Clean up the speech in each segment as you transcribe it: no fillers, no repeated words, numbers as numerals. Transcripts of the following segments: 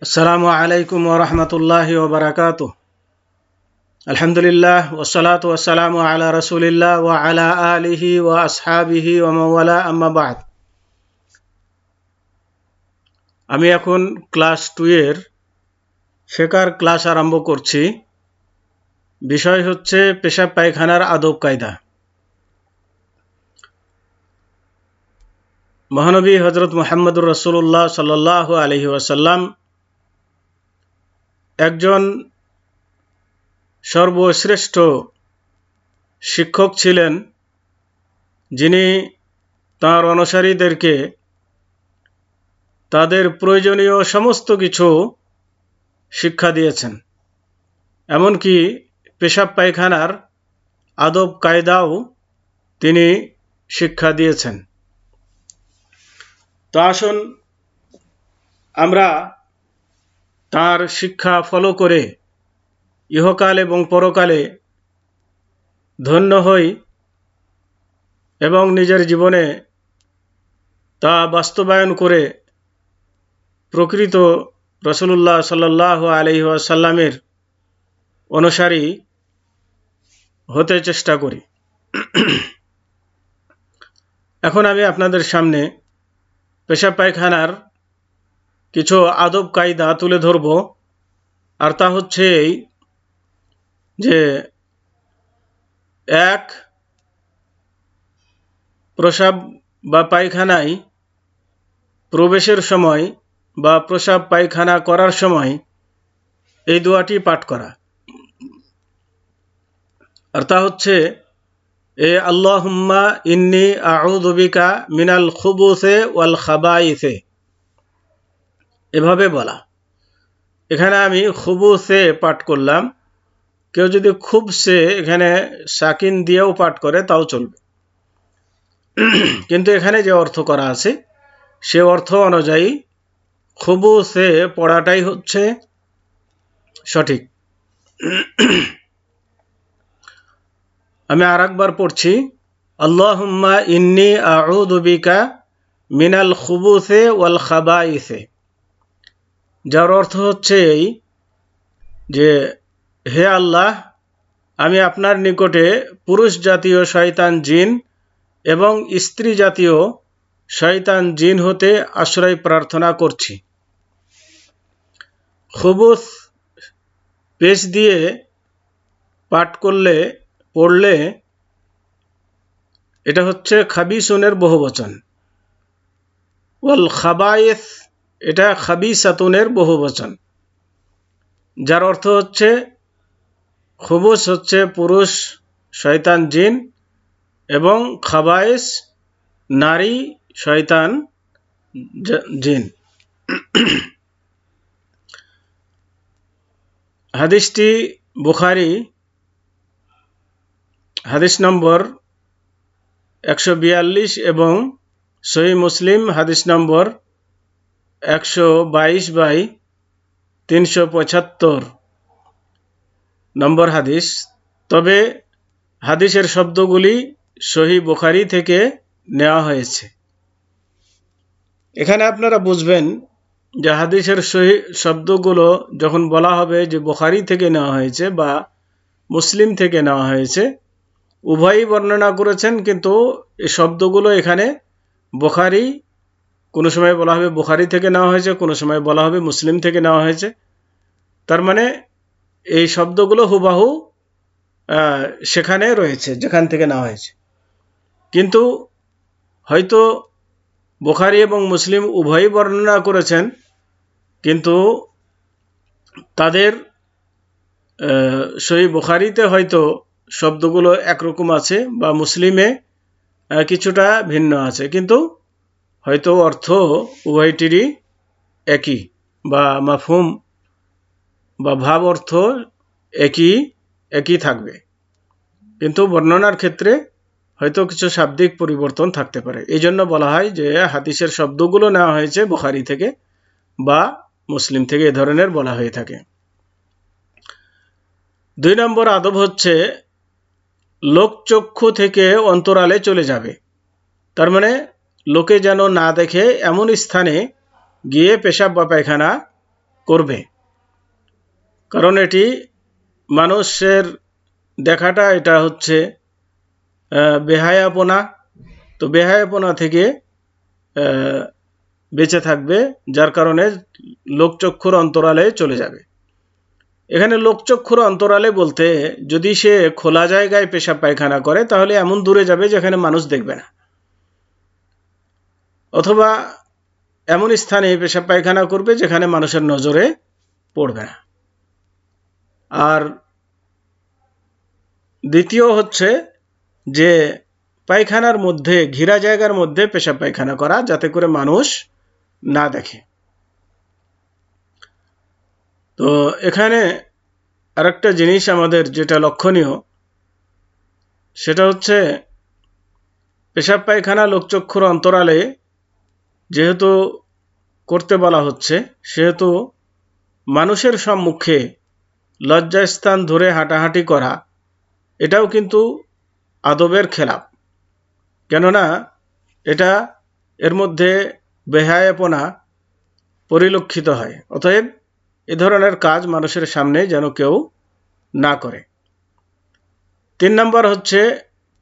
আসসালামু আলাইকুম ওয়া রাহমাতুল্লাহি ওয়া বারাকাতুহু। আলহামদুলিল্লাহ ওয়াসসালাতু ওয়াসসালামু আলা রাসূলিল্লাহ ওয়া আলা আলিহি ওয়া আসহাবিহি ওয়া মান ওয়ালা, আম্মা বা'দ। আমি এখন ক্লাস 2 এর ফিকহের ক্লাস আরম্ভ করছি। বিষয় হচ্ছে পেশাব পায়খানার আদব কায়দা। মহানবী হযরত মুহাম্মদুর রাসূলুল্লাহ সাল্লাল্লাহু আলাইহি ওয়াসাল্লাম একজন সর্বশ্রেষ্ঠ শিক্ষক ছিলেন, যিনি তাঁর অনুসারীদেরকে তাদের প্রয়োজনীয় সমস্ত কিছু শিক্ষা দিয়েছেন, এমনকি পেশাব পায়খানার আদব কায়দাও তিনি শিক্ষা দিয়েছেন। তো আসুন আমরা তার শিক্ষা ফলো করে ইহকাল এবং পরকালে ধন্য হই এবং নিজের জীবনে তা বাস্তবায়ন করে প্রকৃত রাসূলুল্লাহ সাল্লাল্লাহু আলাইহি ওয়াসাল্লামের অনুসারী হতে চেষ্টা করি। এখন আমি আপনাদের সামনে পেশাব পায়খানার কিছু আদব কায়দা তুলে ধরব। আর তা হচ্ছে এই যে, এক, প্রস্রাব বা পায়খানায় প্রবেশের সময় বা প্রস্রাব পায়খানা করার সময় এই দোয়াটি পাঠ করা। আর তা হচ্ছে আল্লাহুম্মা ইন্নী আউযু বিকা মিনাল খুবুসি ওয়াল খাবাইসি, এভাবে বলা। এখানে আমি খুবুসে পাঠ করলাম, কেউ যদি খুবসে এখানে সাকিন দিয়েও পাঠ করে তাও চলবে, কিন্তু এখানে যে অর্থ করা আছে সে অর্থ অনুযায়ী খুবুসে পড়াটাই হচ্ছে সঠিক। আমি আরেকবার পড়ছি, আল্লাহুম্মা ইন্নী আউযু বিকা মিনাল খুবুসি ওয়াল খাবাইসি, যার অর্থ হচ্ছে এই যে, হে আল্লাহ, আমি আপনার নিকটে পুরুষ জাতীয় শয়তান জিন এবং স্ত্রী জাতীয় শয়তান জিন হতে আশ্রয় প্রার্থনা করছি। খুবুস পেশ দিয়ে পাঠ পড়লে এটা হচ্ছে খাবিসুনের বহুবচন, ওয়াল খাবায়েস এটা খাবিসাতুনের বহুবচন, যার অর্থ হচ্ছে খুবুস হচ্ছে পুরুষ শয়তান জিন এবং খাবায়েস নারী শয়তান জিন। হাদিসটি বুখারী হাদিস নম্বর 142 এবং সহিহ মুসলিম হাদিস নম্বর 122/375 নম্বর হাদিস। তবে হাদিসের শব্দগুলি সহিহ বুখারী থেকে নেওয়া হয়েছে। এখানে আপনারা বুঝবেন যে হাদিসের সহিহ শব্দগুলো যখন বলা হবে যে বুখারী থেকে নেওয়া হয়েছে বা মুসলিম থেকে নেওয়া হয়েছে, উভয়ই বর্ণনা করেছেন, কিন্তু এই শব্দগুলো এখানে বুখারী, কোনো সময় বলা হবে বুখারী থেকে নেওয়া হয়েছে, কোনো সময় বলা হবে মুসলিম থেকে নেওয়া হয়েছে। তার মানে এই শব্দগুলো হুবাহু সেখানে রয়েছে যেখান থেকে নেওয়া হয়েছে, কিন্তু হয়তো বুখারী এবং মুসলিম উভয়ই বর্ণনা করেছেন, কিন্তু তাদের সহিহ বুখারীতে হয়তো শব্দগুলো একরকম আছে বা মুসলিমে কিছুটা ভিন্ন আছে, কিন্তু হয়তো অর্থ উভয়টিরই একই বা মাফহুম বা ভাব অর্থ একই থাকবে, কিন্তু বর্ণনার ক্ষেত্রে হয়তো কিছু শাব্দিক পরিবর্তন থাকতে পারে। এই জন্য বলা হয় যে হাদিসের শব্দগুলো নেওয়া হয়েছে বুখারী থেকে বা মুসলিম থেকে, এ ধরনের বলা হয়ে থাকে। 2 নম্বর আদব হচ্ছে লোকচক্ষু থেকে অন্তরালে চলে যাবে। তার মানে লোকে যেন না দেখে এমন স্থানে গিয়ে পেশাব বা পায়খানা করবে, কারণ এটি মানুষের দেখাটা এটা হচ্ছে বেহায়াপনা। তো বেহায়াপনা থেকে বেঁচে থাকবে, যার কারণে লোকচক্ষুর অন্তরালে চলে যাবে। এখানে লোকচক্ষুর অন্তরালে বলতে যদি সে খোলা জায়গায় পেশাব পায়খানা করে তাহলে এমন দূরে যাবে যেখানে মানুষ দেখবে না, অথবা এমন স্থানে পেশাব পায়খানা করবে যেখানে মানুষের নজরে পড়বে না। আর দ্বিতীয় হচ্ছে যে পায়খানার মধ্যে, ঘেরা জায়গার মধ্যে পেশাব পায়খানা করা, যাতে করে মানুষ না দেখে। তো এখানে আরেকটা জিনিস আমাদের যেটা লক্ষণীয়, সেটা হচ্ছে পেশাব পায়খানা লোকচক্ষুর অন্তরালে যেহেতু করতে বলা হচ্ছে, সেহেতু মানুষের সম্মুখে লজ্জাস্থান ধরে হাঁটাহাঁটি করা এটাও কিন্তু আদবের খেলাপ, কেননা এটা এর মধ্যে বেহায়াপনা পরিলক্ষিত হয়। অতএব এ ধরনের কাজ মানুষের সামনে যেন কেউ না করে। 3 নম্বর হচ্ছে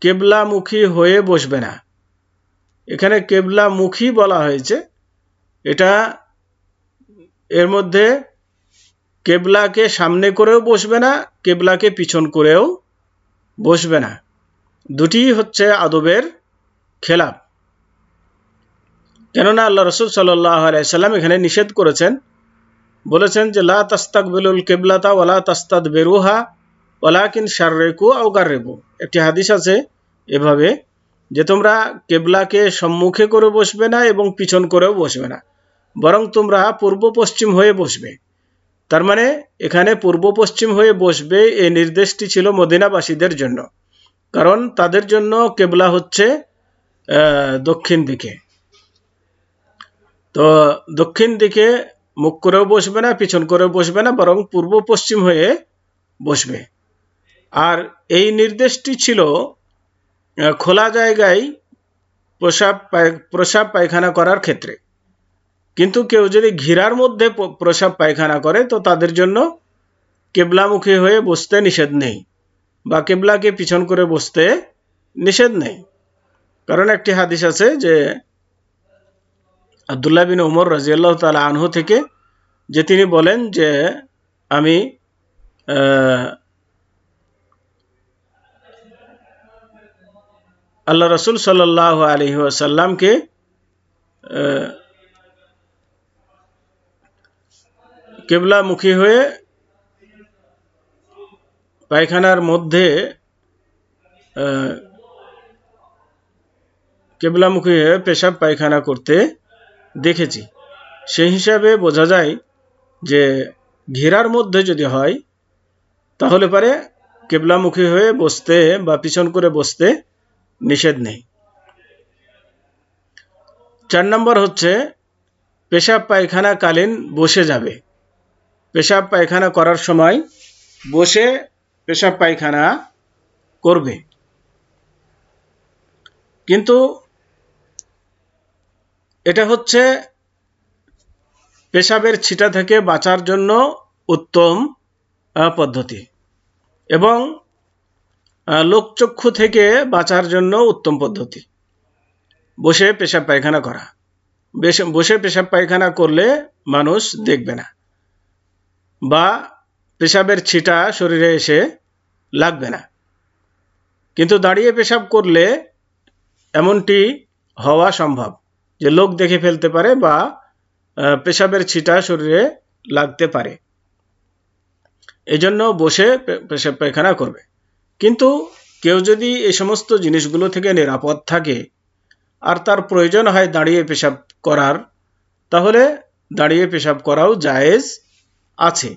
কেবলামুখী হয়ে বসবে না। এখানে কেবলামুখী বলা হয়েছে, এটা এর মধ্যে কেবলাকে সামনে করেও বসবে না, কেবলাকে পিছন করেও বসবে না, দুটিই হচ্ছে আদবের খেলাপ। কেননা আল্লাহ রাসূল সাল্লাল্লাহু আলাইহি সাল্লাম এখানে নিষেধ করেছেন, বলেছেন যে লা তাস্তাকবিলুল কিবলাতা ওয়ালা তাস্তাদবিরুহা ওয়ালাকিন শাররিকু আও গাররিবু। একটি হাদিস আছে এভাবে যে তোমরা কেবলাকে সম্মুখে করে বসবে না এবং পিছন করেও বসবে না, বরং তোমরা পূর্ব পশ্চিম হয়ে বসবে। তার মানে এখানে পূর্ব পশ্চিম হয়ে বসবে এই নির্দেশটি ছিল মদিনাবাসীদের জন্য, কারণ তাদের জন্য কেবলা হচ্ছে দক্ষিণ দিকে। তো দক্ষিণ দিকে মুখ করেও বসবে না, পিছন করেও বসবে না, বরং পূর্ব পশ্চিম হয়ে বসবে। আর এই নির্দেশটি ছিল খোলা জায়গায় প্রসাব পায়খানা করার ক্ষেত্রে। কিন্তু কেউ যদি ঘিরার মধ্যে প্রসাব পায়খানা করে তো তাদের জন্য কেবলামুখী হয়ে বসতে নিষেধ নেই, বা কেবলাকে পিছন করে বসতে নিষেধ নেই। কারণ একটি হাদিস আছে যে আব্দুল্লাহ বিন উমর রাদিয়াল্লাহু তাআলা আনহু থেকে, যে তিনি বলেন যে আমি আল্লাহ রাসূল সাল্লাল্লাহু আলাইহি ওয়াসাল্লামকে কেবলামুখী হয়ে পায়খানার মধ্যে কেবলামুখী হয়ে পেশাব পায়খানা করতে দেখেছি। সেই হিসাবে বোঝা যায় যে ঘেরার মধ্যে যদি হয় তাহলে পরে কেবলামুখী হয়ে বসতে বা পিছন করে বসতে নিষেধ নেই। 4 নম্বর হচ্ছে পেশাব পায়খানাকালীন বসে যাবে। পেশাব পায়খানা করার সময় বসে পেশাব পায়খানা করবে, কিন্তু এটা হচ্ছে পেশাবের ছিটা থেকে বাঁচার জন্য উত্তম পদ্ধতি এবং লোকচক্ষু থেকে বাঁচার জন্য উত্তম পদ্ধতি বসে পেশাব পায়খানা করা। বসে পেশাব পায়খানা করলে মানুষ দেখবে না বা পেশাবের ছিটা শরীরে এসে লাগবে না, কিন্তু দাঁড়িয়ে পেশাব করলে এমনটি হওয়া সম্ভব যে লোক দেখে ফেলতে পারে বা পেশাবের ছিটা শরীরে লাগতে পারে। এজন্য বসে পেশাব পায়খানা করবে। কিন্তু কেউ যদি এই সমস্ত জিনিসগুলো থেকে নিরাপদ থাকে আর তার প্রয়োজন হয় দাঁড়িয়ে পেশাব করার, তাহলে দাঁড়িয়ে পেশাব করাও জায়েজ আছে।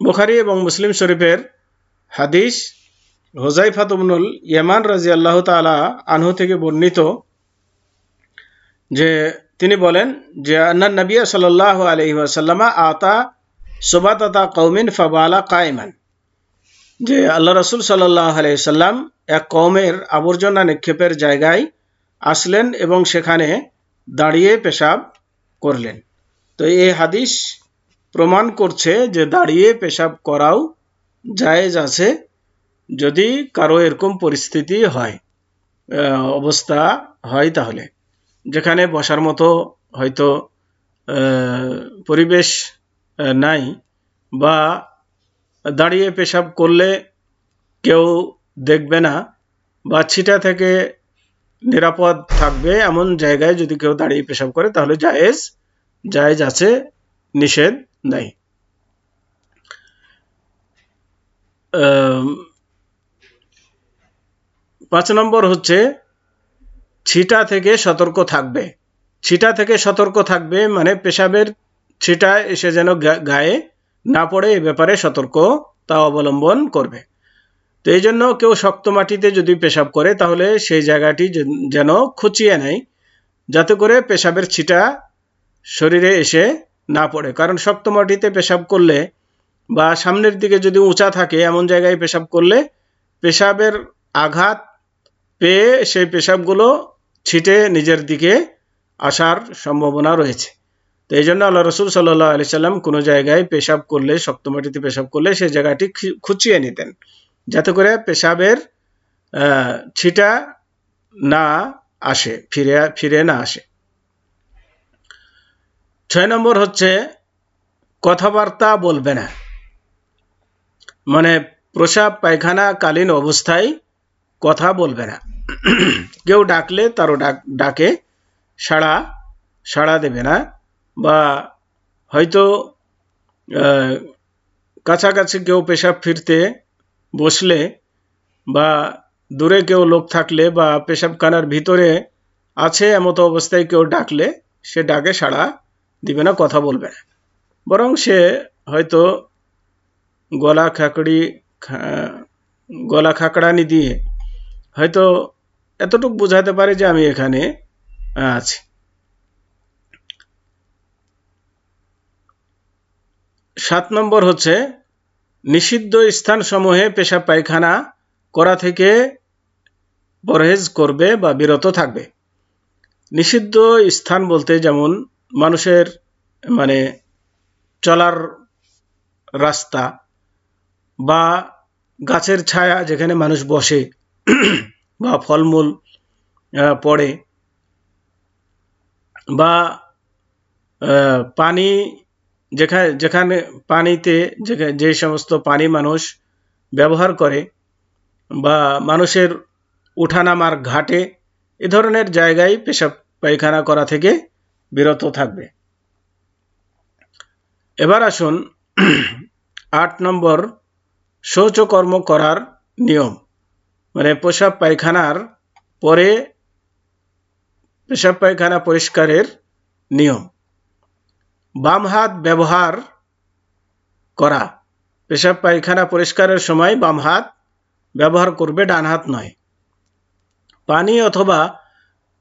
বুখারী এবং মুসলিম শরীফের হাদিস হুযায়ফা ইবনুল ইয়ামান রাদিয়াল্লাহু তাআলা আনহু থেকে বর্ণিত যে তিনি বলেন যে আন্নান নবী সাল্লাল্লাহু আলাইহি ওয়াসাল্লাম আতা সুবাতাতা কওমিন ফাবালা কায়মান, যে আল্লাহ রাসূল সাল্লাল্লাহু আলাইহি ওয়াসাল্লাম এক কওমের আবর্জনা নিক্ষেপের জায়গায় আসলেন এবং সেখানে দাঁড়িয়ে পেশাব করলেন। তো এই হাদিস প্রমাণ করছে যে দাঁড়িয়ে পেশাব করাও জায়েজ আছে, যদি কারো এরকম পরিস্থিতি হয়, অবস্থা হয়, তাহলে যেখানে বসার মতো হয়তো পরিবেশ নাই, বা দাঁড়িয়ে পেশাব করলে কেউ দেখবে না, বা ছিটা থেকে নিরাপদ থাকবে, এমন জায়গায় যদি কেউ দাঁড়িয়ে পেশাব করে তাহলে জায়েজ আছে, নিষেধ নাই। 5 নম্বর হচ্ছে ছিটা থেকে সতর্ক থাকবে। ছিটা থেকে সতর্ক থাকবে মানে পেশাবের ছিটা এসে যেন গায়ে না পড়ে, এ ব্যাপারে সতর্কতা অবলম্বন করবে। তো এই জন্য কেউ শক্ত মাটিতে যদি পেশাব করে তাহলে সেই জায়গাটি যেন খুঁচিয়ে নেয়, যাতে করে পেশাবের ছিটা শরীরে এসে না পড়ে। কারণ শক্ত মাটিতে পেশাব করলে বা সামনের দিকে যদি উঁচা থাকে এমন জায়গায় পেশাব করলে পেশাবের আঘাত পেয়ে সেই পেশাবগুলো ছিটে নিজের দিকে আসার সম্ভাবনা রয়েছে। তো এই জন্য আল্লাহ রসুল সাল্লাল্লাহু আলাইহি সাল্লাম কোনো জায়গায় পেশাব করলে, শক্ত মাটিতে পেশাব করলে সেই জায়গাটি খুঁচিয়ে নিতেন, যাতে করে পেশাবের ছিটা না আসে, ফিরে না আসে। 6 নম্বর হচ্ছে কথাবার্তা বলবে না, মানে প্রসাব পায়খানা কালীন অবস্থায় কথা বলবে না। কেউ ডাকলে তারও ডাকে সাড়া দেবে না, বা হয়তো কাছাকাছি কেউ পেশাব ফিরতে বসলে বা দূরে কেউ লোক থাকলে বা পেশাবখানার ভিতরে আছে এমতো অবস্থায় কেউ ডাকলে সে ডাকে সাড়া দিবে না, কথা বলবে না, বরং সে হয়তো গলা খাকড়ানি দিয়ে হয়তো এতটুকু বোঝাতে পারে যে আমি এখানে আছি। 7 নম্বর হচ্ছে নিষিদ্ধ স্থান সমূহে পেশাব পায়খানা করা থেকে পরহেজ করবে বা বিরত থাকবে। নিষিদ্ধ স্থান বলতে যেমন মানুষের মানে চলার রাস্তা, বা গাছের ছায়া যেখানে মানুষ বসে বা ফলমূল পড়ে, বা পানি যেখানে পানিতে যে সমস্ত পানি মানুষ ব্যবহার করে, বা মানুষের উঠানামার ঘাটে, এ ধরনের জায়গায় পেশাব পায়খানা করা থেকে বিরত থাকবে। এবার আসুন 8 নম্বর শৌচকর্ম করার নিয়ম, মানে পেশাব পায়খানার পরে পেশাব পায়খানা পরিষ্কারের নিয়ম। বাম হাত ব্যবহার করা, পেশাব পায়খানা পরিষ্কারের সময় বাম হাত ব্যবহার করবে, ডান হাত নয়। পানি অথবা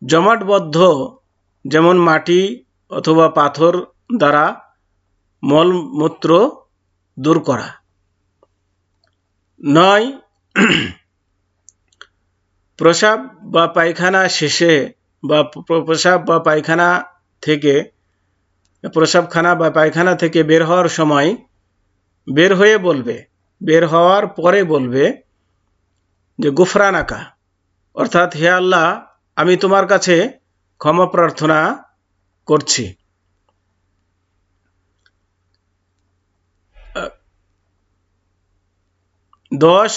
জমাটবদ্ধ যেমন মাটি অথবা পাথর দ্বারা মলমূত্র দূর করা। 9 প্রসাব বা পায়খানা শেষে বা প্রসাব বা পায়খানা থেকে প্রসাবখানা বা পায়খানা থেকে বের হওয়ার সময় বের হওয়ার পরে বলবে যে গুফরানাকা, অর্থাৎ হে আল্লাহ, আমি তোমার কাছে ক্ষমা প্রার্থনা করছি। 10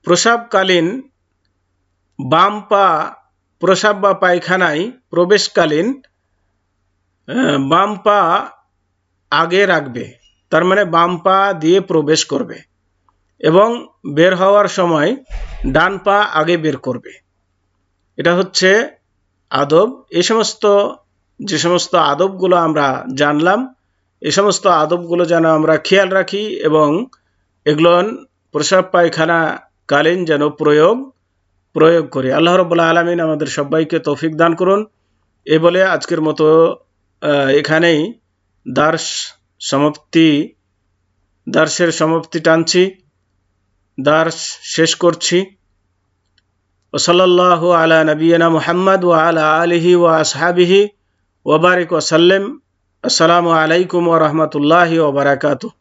প্রসাবকালীন বাম পা প্রসাব বা পায়খানায় প্রবেশকালীন বাম পা আগে রাখবে, তার মানে বাম পা দিয়ে প্রবেশ করবে, এবং বের হওয়ার সময় ডান পা আগে বের করবে। এটা হচ্ছে আদব। যে সমস্ত আদবগুলো আমরা জানলাম, এই সমস্ত আদবগুলো যেন আমরা খেয়াল রাখি, এবং এগুলো প্রসাব পায়খানা কালীন যেন প্রয়োগ করি। আল্লাহ রাব্বুল আলামিন আমাদের সবাইকে তৌফিক দান করুন। এ বলে আজকের মতো এখানেই দার্সের সমাপ্তি টানছি, দার্স শেষ করছি। ওয়াসাল্লাল্লাহু আলা নবিয়িনা মুহাম্মদ ওয়া আলা আলিহি ওয়া আসহাবিহি ওয়া বারিক ওয়া সাল্লাম। আসসালামু আলাইকুম ওয়া রাহমাতুল্লাহি ওয়া বারাকাতুহু।